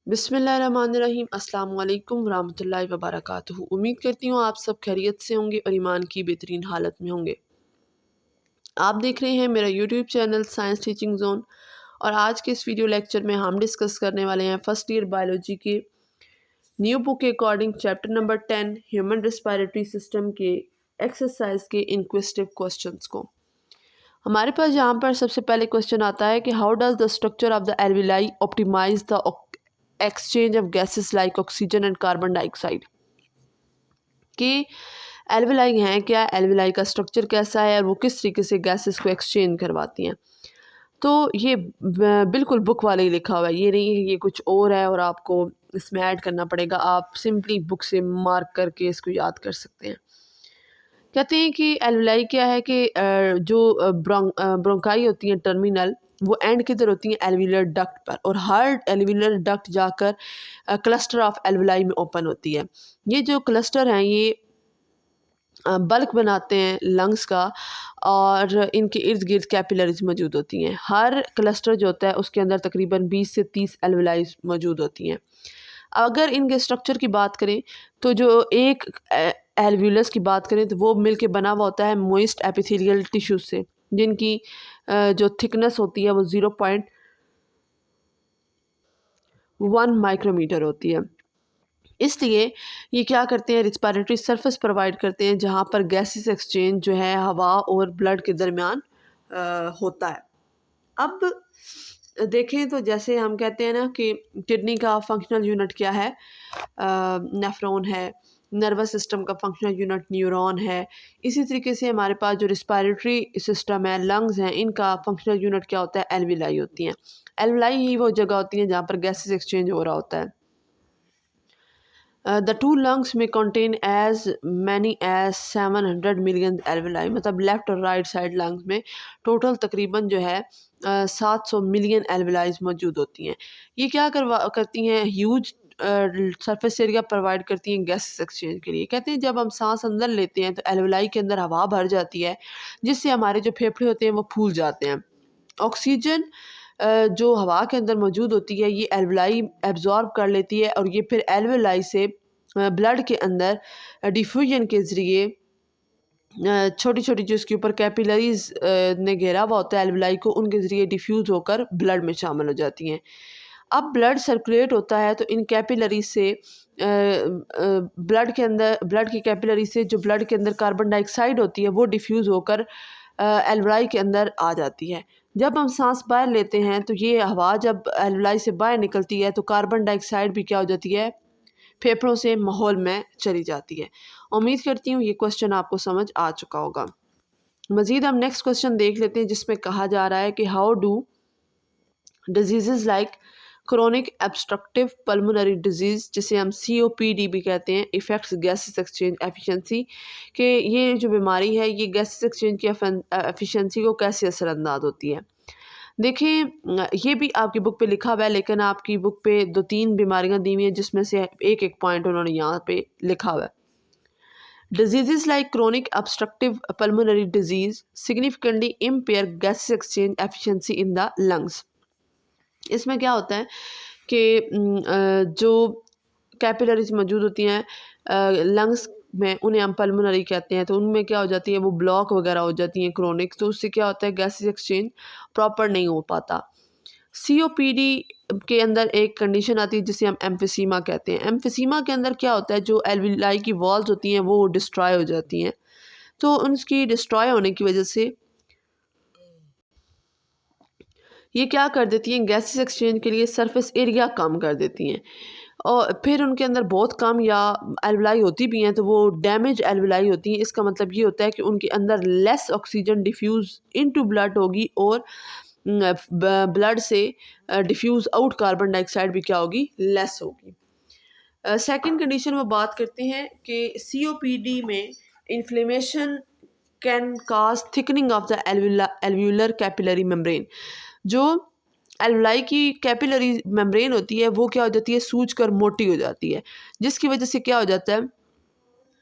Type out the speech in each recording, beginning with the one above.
बिस्मिल्लाहिर्रहमानिर्रहीम अस्सलाम वालेकुम वरहमतुल्लाहि वबरकातुहू। उम्मीद करती हूँ आप सब खैरियत से होंगे और ईमान की बेहतरीन हालत में होंगे। आप देख रहे हैं मेरा YouTube channel science teaching zone और आज के इस वीडियो लेक्चर में हम डिस्कस करने वाले हैं फर्स्ट ईयर बायोलॉजी के न्यू बुक के according chapter number 10 human respiratory system के एक्सरसाइज के इंक्वेस्टिव क्वेश्चंस को। हमारे पास यहाँ पर सबसे पहले क्वेश्चन आता है कि how does the structure of the alveoli optimise the exchange of gases like oxygen and carbon dioxide. कि एल्विलाई हैं क्या, एल्विलाई का स्ट्रक्चर कैसा है और वो किस तरीके से गैसेस को एक्सचेंज करवाती हैं। तो ये बिल्कुल बुक वाले ही लिखा हुआ है, ये नहीं है ये कुछ और है और आपको इसमें ऐड करना पड़ेगा। आप सिंपली बुक से मार्क करके इसको याद कर सकते हैं। कहते हैं कि एल्विलाई क्या है कि जो ब्रोंकाई होती हैं टर्मिनल, वो एंड किधर होती हैं एल्विलर डक्ट पर, और हर एल्विलर डक्ट जाकर क्लस्टर ऑफ एल्विलाई में ओपन होती है। ये जो क्लस्टर हैं ये बल्क बनाते हैं लंग्स का और इनके इर्द गिर्द कैपिलरीज मौजूद होती हैं। हर क्लस्टर जो होता है उसके अंदर तकरीबन 20 से 30 एल्विलाइज मौजूद होती हैं। अगर इनके स्ट्रक्चर की बात करें तो जो एक एल्व्यूलस की बात करें तो वो मिलके बना हुआ होता है मोइस्ट एपिथेलियल टिश्यू से, जिनकी जो थिकनेस होती है वो 0.1 माइक्रोमीटर होती है। इसलिए ये क्या करते हैं, रिस्पिरेटरी सरफेस प्रोवाइड करते हैं जहाँ पर गैसेस एक्सचेंज जो है हवा और ब्लड के दरमियान होता है। अब देखें तो जैसे हम कहते हैं ना कि किडनी का फंक्शनल यूनिट क्या है, नेफ्रॉन है। नर्वस सिस्टम का फंक्शनल यूनिट न्यूरॉन है। इसी तरीके से हमारे पास जो रिस्पिरेटरी सिस्टम है, लंग्स हैं, इनका फंक्शनल यूनिट क्या होता है, एल्विलाई होती हैं। एल्विलाई ही वो जगह होती हैं जहाँ पर गैसेस एक्सचेंज हो रहा होता है। द टू लंग्स में contain as many as 700 million alveoli, मतलब लेफ्ट और राइट साइड लंग्स में टोटल तकरीबन जो है 700 मिलियन एल्विलाइज मौजूद होती हैं। ये क्या करती हैं, ह्यूज सरफेस एरिया प्रोवाइड करती हैं गैसेस एक्सचेंज के लिए। कहते हैं जब हम सांस अंदर लेते हैं तो एल्विलाई के अंदर हवा भर जाती है, जिससे हमारे जो फेफड़े होते हैं वो फूल जाते हैं। ऑक्सीजन जो हवा के अंदर मौजूद होती है ये एल्विलाई एब्जॉर्ब कर लेती है और ये फिर एल्विलाई से ब्लड के अंदर डिफ्यूजन के ज़रिए छोटी छोटी जो इसके ऊपर कैपिलरीज ने घेरा हुआ होता है एल्विलाई को, उनके ज़रिए डिफ्यूज़ होकर ब्लड में शामिल हो जाती हैं। अब ब्लड सर्कुलेट होता है तो इन कैपिलरी से ब्लड की कैपिलरी से जो ब्लड के अंदर कार्बन डाइऑक्साइड होती है वो डिफ्यूज़ होकर एल्विलाई के अंदर आ जाती है। जब हम सांस बाहर लेते हैं तो ये हवा जब एल्विलाई से बाहर निकलती है तो कार्बन डाइऑक्साइड भी क्या हो जाती है, फेफड़ों से माहौल में चली जाती है। उम्मीद करती हूँ ये क्वेश्चन आपको समझ आ चुका होगा। मज़ीद हम नेक्स्ट क्वेश्चन देख लेते हैं जिसमें कहा जा रहा है कि how do disease like chronic obstructive pulmonary disease, जिसे हम COPD भी कहते हैं, इफ़ेक्ट्स गैसेस एक्सचेंज एफिशिएंसी, कि ये जो बीमारी है ये गैसेस एक्सचेंज की एफिशिएंसी को कैसे असरअंदाज होती है। देखें ये भी आपकी बुक पे लिखा हुआ है, लेकिन आपकी बुक पे 2-3 बीमारियां दी हुई हैं जिसमें से एक एक पॉइंट उन्होंने यहाँ पे लिखा हुआ है। Disease like chronic obstructive pulmonary disease significantly impair gas exchange efficiency in the lungs। इसमें क्या होता है कि जो कैपिलरीज मौजूद होती हैं लंग्स में, उन्हें हम पल्मोनरी कहते हैं, तो उनमें क्या हो जाती है वो ब्लॉक वगैरह हो जाती हैं क्रोनिक, तो उससे क्या होता है गैसेस एक्सचेंज प्रॉपर नहीं हो पाता। COPD के अंदर एक कंडीशन आती है जिसे हम एम्फिसीमा कहते हैं। एम्फिसीमा के अंदर क्या होता है, जो एल्विलाई की वॉल्स होती हैं वो डिस्ट्रॉय हो जाती हैं, तो उनकी डिस्ट्रॉय होने की वजह से ये क्या कर देती हैं, गैसेस एक्सचेंज के लिए सरफेस एरिया कम कर देती हैं और फिर उनके अंदर बहुत कम या एल्विलाई होती भी हैं तो वो डैमेज एल्विलाई होती हैं। इसका मतलब ये होता है कि उनके अंदर less oxygen diffuse into blood होगी और ब्लड से डिफ्यूज़ आउट कार्बन डाइऑक्साइड भी क्या होगी, लेस होगी। सेकंड कंडीशन वो बात करते हैं कि COPD में inflammation can cause thickening of the alveolar capillary membrane. जो एल्वलाई की कैपिलरी मेम्ब्रेन होती है वो क्या हो जाती है, सूज कर मोटी हो जाती है, जिसकी वजह से क्या हो जाता है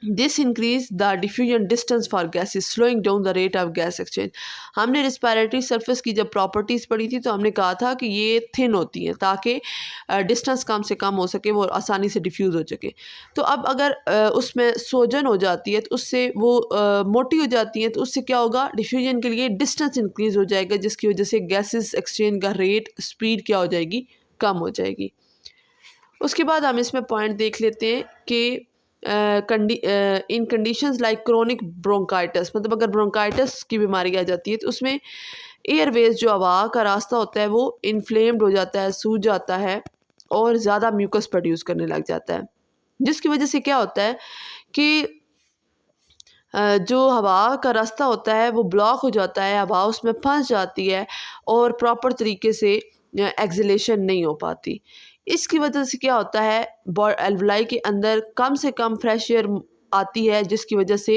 this increase the diffusion distance for gases slowing down the rate of gas exchange. हमने रिस्पायरेटरी सरफेस की जब प्रॉपर्टीज़ पढ़ी थी तो हमने कहा था कि ये थिन होती हैं ताकि डिस्टेंस कम से कम हो सके, वो आसानी से डिफ्यूज़ हो सके। तो अब अगर उसमें सोजन हो जाती है तो उससे वो मोटी हो जाती हैं, तो उससे क्या होगा, डिफ्यूजन के लिए डिस्टेंस इंक्रीज़ हो जाएगा, जिसकी वजह से गैसेस एक्सचेंज का रेट स्पीड क्या हो जाएगी, कम हो जाएगी। उसके बाद हम इसमें पॉइंट देख लेते हैं कि इन कंडीशंस लाइक क्रोनिक ब्रोंकाइटिस, मतलब अगर ब्रोंकाइटिस की बीमारी आ जाती है तो उसमें एयरवेज जो हवा का रास्ता होता है वो इन्फ्लेम्ड हो जाता है, सूज जाता है और ज़्यादा म्यूकस प्रोड्यूस करने लग जाता है, जिसकी वजह से क्या होता है कि जो हवा का रास्ता होता है वो ब्लॉक हो जाता है, हवा उसमें फंस जाती है और प्रॉपर तरीके से एक्सलेशन नहीं हो पाती। इसकी वजह से क्या होता है, एल्वलाई के अंदर कम से कम फ्रेश एयर आती है, जिसकी वजह से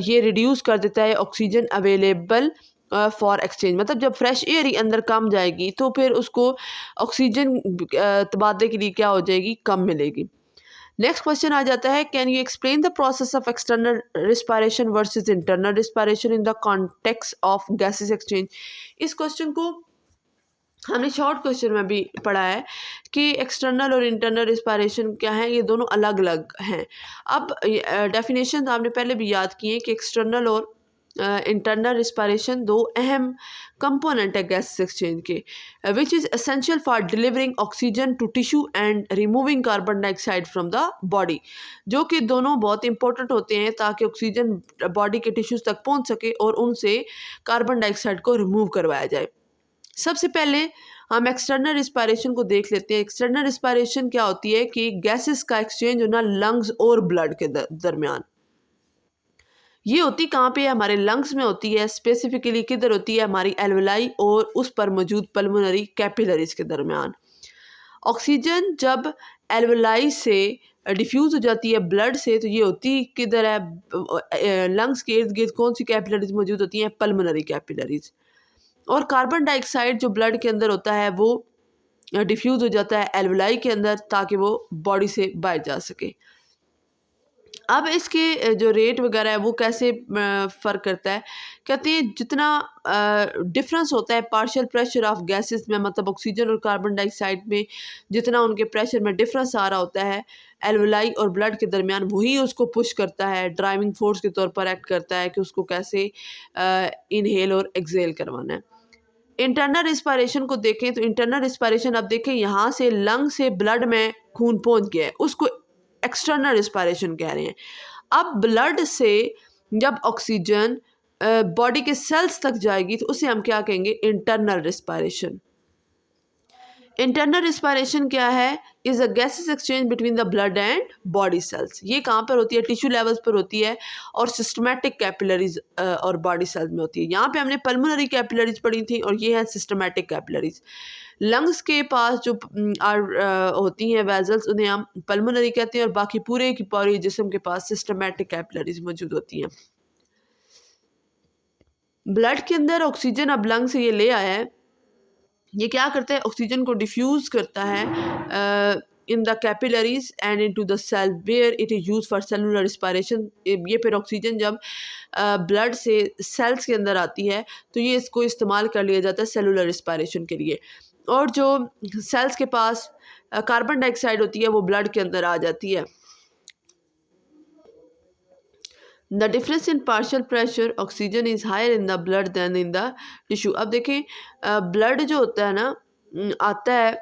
ये रिड्यूस कर देता है ऑक्सीजन अवेलेबल फॉर एक्सचेंज। मतलब जब फ्रेश एयर ही अंदर कम जाएगी तो फिर उसको ऑक्सीजन तबादले के लिए क्या हो जाएगी, कम मिलेगी। नेक्स्ट क्वेश्चन आ जाता है, can you explain the process of external respiration versus internal respiration in the context of gases exchange. इस क्वेश्चन को हमने शॉर्ट क्वेश्चन में भी पढ़ा है कि एक्सटर्नल और इंटरनल रिस्पायरेशन क्या है, ये दोनों अलग अलग हैं। अब डेफिनेशन आपने पहले भी याद किए कि एक्सटर्नल और इंटरनल रिस्पायरेशन दो अहम कंपोनेंट है गैस एक्सचेंज के, which is essential for delivering oxygen to tissue and removing carbon dioxide from the body, जो कि दोनों बहुत इंपॉर्टेंट होते हैं ताकि ऑक्सीजन बॉडी के टिश्यूज़ तक पहुंच सके और उनसे कार्बन डाइऑक्साइड को रिमूव करवाया जाए। सबसे पहले हम एक्सटर्नल रिस्पायरेशन को देख लेते हैं। एक्सटर्नल रिस्पायरेशन क्या होती है कि गैसेस का एक्सचेंज होना लंग्स और ब्लड के दरमियान। ये होती कहाँ पे है, हमारे लंग्स में होती है, स्पेसिफिकली किधर होती है, हमारी एल्वेलाई और उस पर मौजूद पल्मोनरी कैपिलरीज के दरमियान। ऑक्सीजन जब एल्वेलाई से डिफ्यूज़ हो जाती है ब्लड से, तो ये होती किधर है, लंग्स के इर्द गिर्द कौन सी कैपिलरीज मौजूद होती हैं, पल्मोनरी कैपिलरीज। और कार्बन डाइऑक्साइड जो ब्लड के अंदर होता है वो डिफ्यूज़ हो जाता है एल्वेलाई के अंदर ताकि वो बॉडी से बाहर जा सके। अब इसके जो रेट वगैरह है वो कैसे फ़र्क करता है, कहते हैं जितना डिफरेंस होता है पार्शियल प्रेशर ऑफ गैसेस में, मतलब ऑक्सीजन और कार्बन डाइऑक्साइड में जितना उनके प्रेशर में डिफरेंस आ रहा होता है एल्वेलाई और ब्लड के दरमियान, वही उसको पुश करता है, ड्राइविंग फोर्स के तौर पर एक्ट करता है कि उसको कैसे इनहेल और एक्सेल करवाना है। इंटरनल रिस्पायरेशन को देखें तो इंटरनल रिस्पायरेशन अब देखें यहाँ से लंग से ब्लड में खून पहुंच गया है, उसको एक्सटर्नल रिस्पायरेशन कह रहे हैं। अब ब्लड से जब ऑक्सीजन बॉडी के सेल्स तक जाएगी तो उसे हम क्या कहेंगे, इंटरनल रिस्पायरेशन। इंटरनल रिस्पायरेशन क्या है, is a gases exchange between the blood and body cells. ये कहाँ पर होती है, टिश्यू लेवल्स पर होती है और सिस्टमैटिक कैपिलरीज और बॉडी सेल्स में होती है। यहाँ पे हमने पल्मोनरी कैपिलरीज पढ़ी थी और ये है सिस्टमैटिक कैपिलरीज। लंग्स के पास जो होती हैं वेजल्स, उन्हें हम पल्मोनरी कहते हैं और बाकी पूरे की पूरी जिस्म के पास सिस्टमैटिक कैपिलरीज मौजूद होती हैं। ब्लड के अंदर ऑक्सीजन अब लंग से ये ले आया है, ये क्या करता है, ऑक्सीजन को डिफ्यूज़ करता है in the capillaries and into the cell where it is use for cellular respiration. ये फिर ऑक्सीजन जब ब्लड से सेल्स के अंदर आती है तो ये इसको इस्तेमाल कर लिया जाता है सेलुलर रिस्पायरेशन के लिए, और जो सेल्स के पास कार्बन डाइऑक्साइड होती है वो ब्लड के अंदर आ जाती है। The difference in partial pressure oxygen is higher in the blood than in the tissue. अब देखें ब्लड जो होता है ना आता है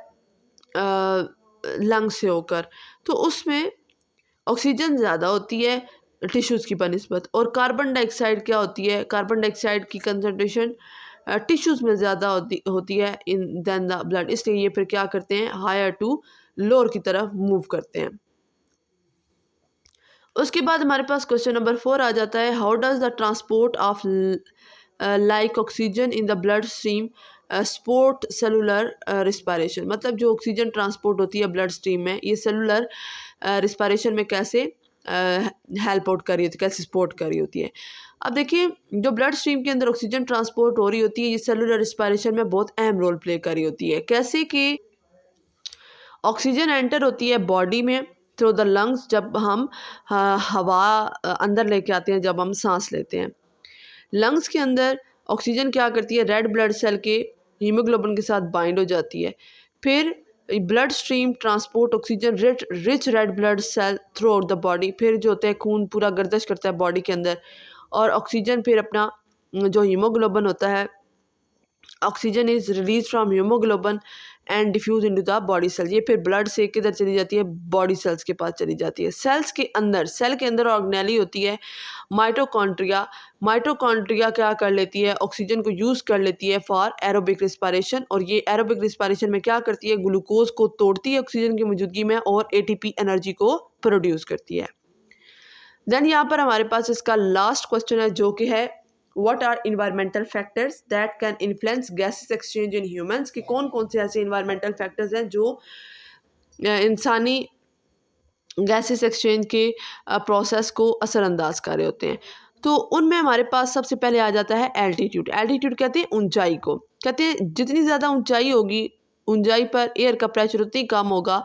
लंग से होकर, तो उसमें ऑक्सीजन ज़्यादा होती है टिश्यूज़ की बनिस्बत, और कार्बन डाइऑक्साइड क्या होती है, कार्बन डाइऑक्साइड की कंसनट्रेशन टिश्यूज़ में ज़्यादा होती है इन दैन द ब्लड, इसलिए ये फिर क्या करते हैं, हायर टू लोअर की तरफ मूव करते हैं। उसके बाद हमारे पास क्वेश्चन नंबर 4 आ जाता है, how does the transport of like oxygen in the blood stream support cellular respiration. मतलब जो ऑक्सीजन ट्रांसपोर्ट होती है ब्लड स्ट्रीम में, ये सेलुलर रिस्पायरेशन में कैसे हेल्प आउट कर रही होती है, कैसे सपोर्ट कर रही होती है। अब देखिए जो ब्लड स्ट्रीम के अंदर ऑक्सीजन ट्रांसपोर्ट हो रही होती है ये सेलुलर रिस्पायरेशन में बहुत अहम रोल प्ले कर रही होती है। कैसे कि ऑक्सीजन एंटर होती है बॉडी में थ्रू द लंग्स, जब हम हवा अंदर लेके आते हैं, जब हम सांस लेते हैं। लंग्स के अंदर ऑक्सीजन क्या करती है, रेड ब्लड सेल के हीमोग्लोबिन के साथ बाइंड हो जाती है। फिर blood stream transport oxygen rich red blood cell throughout the body. फिर जो होता है खून पूरा गर्दिश करता है बॉडी के अंदर, और ऑक्सीजन फिर अपना जो हीमोग्लोबिन होता है, oxygen is release from haemoglobin and diffuse into the body cell. ये फिर ब्लड से किधर चली जाती है, बॉडी सेल्स के पास चली जाती है। सेल के अंदर ऑर्गेनेली होती है माइटोकॉन्ड्रिया। माइटोकॉन्ड्रिया क्या कर लेती है, ऑक्सीजन को यूज़ कर लेती है फॉर एरोबिक रिस्पायरेशन, और ये एरोबिक रिस्पायरेशन में क्या करती है, ग्लूकोज को तोड़ती है ऑक्सीजन की मौजूदगी में और एटीपी एनर्जी को प्रोड्यूस करती है। देन यहाँ पर हमारे पास इसका लास्ट क्वेश्चन है जो कि है what are environmental factors that can influence gases exchange in humans, कि कौन कौन से ऐसे इन्वायरमेंटल फैक्टर्स हैं जो इंसानी गैसेस एक्सचेंज के प्रोसेस को असरअंदाज कर रहे होते हैं। तो उनमें हमारे पास सबसे पहले आ जाता है एल्टीट्यूड। एल्टीट्यूड कहते हैं ऊंचाई को, कहते हैं जितनी ज़्यादा ऊंचाई होगी, ऊंचाई पर एयर का प्रेशर उतनी कम होगा,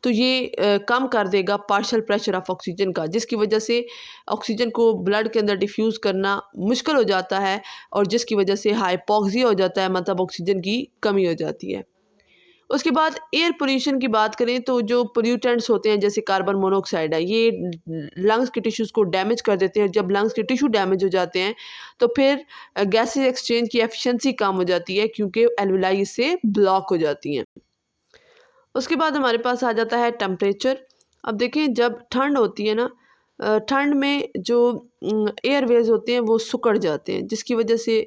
तो ये कम कर देगा पार्शियल प्रेशर ऑफ ऑक्सीजन का, जिसकी वजह से ऑक्सीजन को ब्लड के अंदर डिफ्यूज़ करना मुश्किल हो जाता है, और जिसकी वजह से हाइपोक्सिया हो जाता है, मतलब ऑक्सीजन की कमी हो जाती है। उसके बाद एयर पोल्यूशन की बात करें तो जो पोल्यूटेंट्स होते हैं जैसे कार्बन मोनोऑक्साइड है, ये लंग्स के टिश्यूज़ को डैमेज कर देते हैं। जब लंग्स के टिश्यू डैमेज हो जाते हैं तो फिर गैसेस एक्सचेंज की एफिशिएंसी कम हो जाती है, क्योंकि एल्विलाई से ब्लॉक हो जाती हैं। उसके बाद हमारे पास आ जाता है टेम्परेचर। अब देखें, जब ठंड होती है ना, ठंड में जो एयरवेज होते हैं वो सिकुड़ जाते हैं, जिसकी वजह से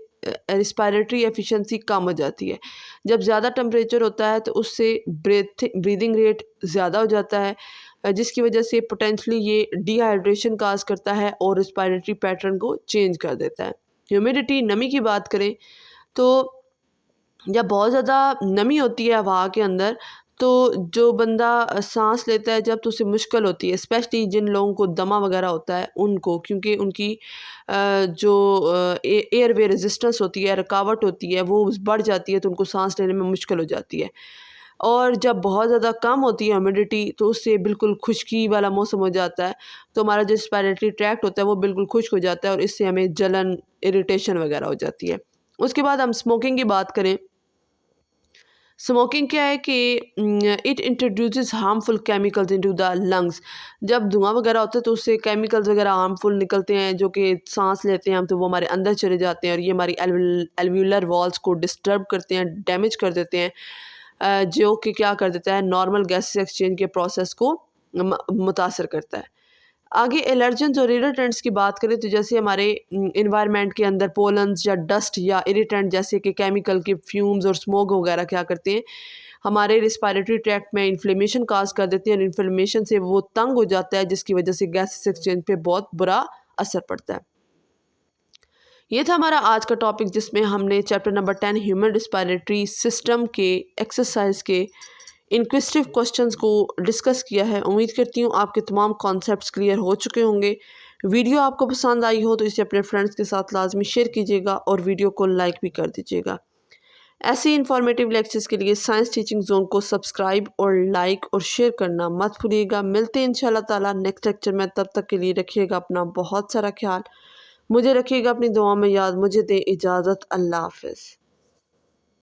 रिस्पायरेटरी एफिशिएंसी कम हो जाती है। जब ज़्यादा टेम्परेचर होता है तो उससे ब्रीदिंग रेट ज़्यादा हो जाता है, जिसकी वजह से पोटेंशली ये डिहाइड्रेशन काज करता है और रिस्पायरेटरी पैटर्न को चेंज कर देता है। ह्यूमिडिटी, नमी की बात करें तो जब बहुत ज़्यादा नमी होती है हवा के अंदर, तो जो बंदा सांस लेता है जब, तो उसे मुश्किल होती है, स्पेशली जिन लोगों को दमा वगैरह होता है उनको, क्योंकि उनकी जो एयरवे रेजिस्टेंस होती है, रुकावट होती है, वो बढ़ जाती है, तो उनको सांस लेने में मुश्किल हो जाती है। और जब बहुत ज़्यादा कम होती है ह्यूमिडिटी, तो उससे बिल्कुल खुश्की वाला मौसम हो जाता है, तो हमारा जो रेस्पिरेटरी ट्रैक्ट होता है वो बिल्कुल खुश्क हो जाता है, और इससे हमें जलन, इरिटेशन वगैरह हो जाती है। उसके बाद हम स्मोकिंग की बात करें। स्मोकिंग क्या है कि it introduces harmful chemicals into the lungs. जब धुआं वगैरह होता है तो उससे केमिकल्स वगैरह हार्मफुल निकलते हैं, जो कि सांस लेते हैं हम तो वो हमारे अंदर चले जाते हैं, और ये हमारी एल्व्यूलर वॉल्स को डिस्टर्ब करते हैं, डैमेज कर देते हैं, जो कि क्या कर देता है, नॉर्मल गैसेस एक्सचेंज के प्रोसेस को मुतासर करता है। आगे एलर्जेंस और इरिटेंट्स की बात करें तो जैसे हमारे इन्वायरमेंट के अंदर पोलन्स या डस्ट या इरिटेंट जैसे कि केमिकल के फ्यूम्स और स्मोक वगैरह क्या करते हैं, हमारे रिस्पायरेटरी ट्रैक्ट में इन्फ्लेमेशन काज कर देते हैं, और इन्फ्लेमेशन से वो तंग हो जाता है, जिसकी वजह से गैसेस एक्सचेंज पे बहुत बुरा असर पड़ता है। ये था हमारा आज का टॉपिक, जिसमें हमने chapter number 10 human respiratory system के एक्सरसाइज के इनक्विजिटिव क्वेश्चंस को डिस्कस किया है। उम्मीद करती हूँ आपके तमाम कॉन्सेप्ट्स क्लियर हो चुके होंगे। वीडियो आपको पसंद आई हो तो इसे अपने फ्रेंड्स के साथ लाजमी शेयर कीजिएगा, और वीडियो को लाइक भी कर दीजिएगा। ऐसे इन्फॉर्मेटिव लेक्चर्स के लिए साइंस टीचिंग जोन को सब्सक्राइब और लाइक और शेयर करना मत भूलिएगा। मिलते हैं इंशाल्लाह ताला नेक्स्ट लेक्चर में। तब तक के लिए रखिएगा अपना बहुत सारा ख्याल, मुझे रखिएगा अपनी दुआ में याद। मुझे दे इजाज़त। अल्लाह हाफ़िज़।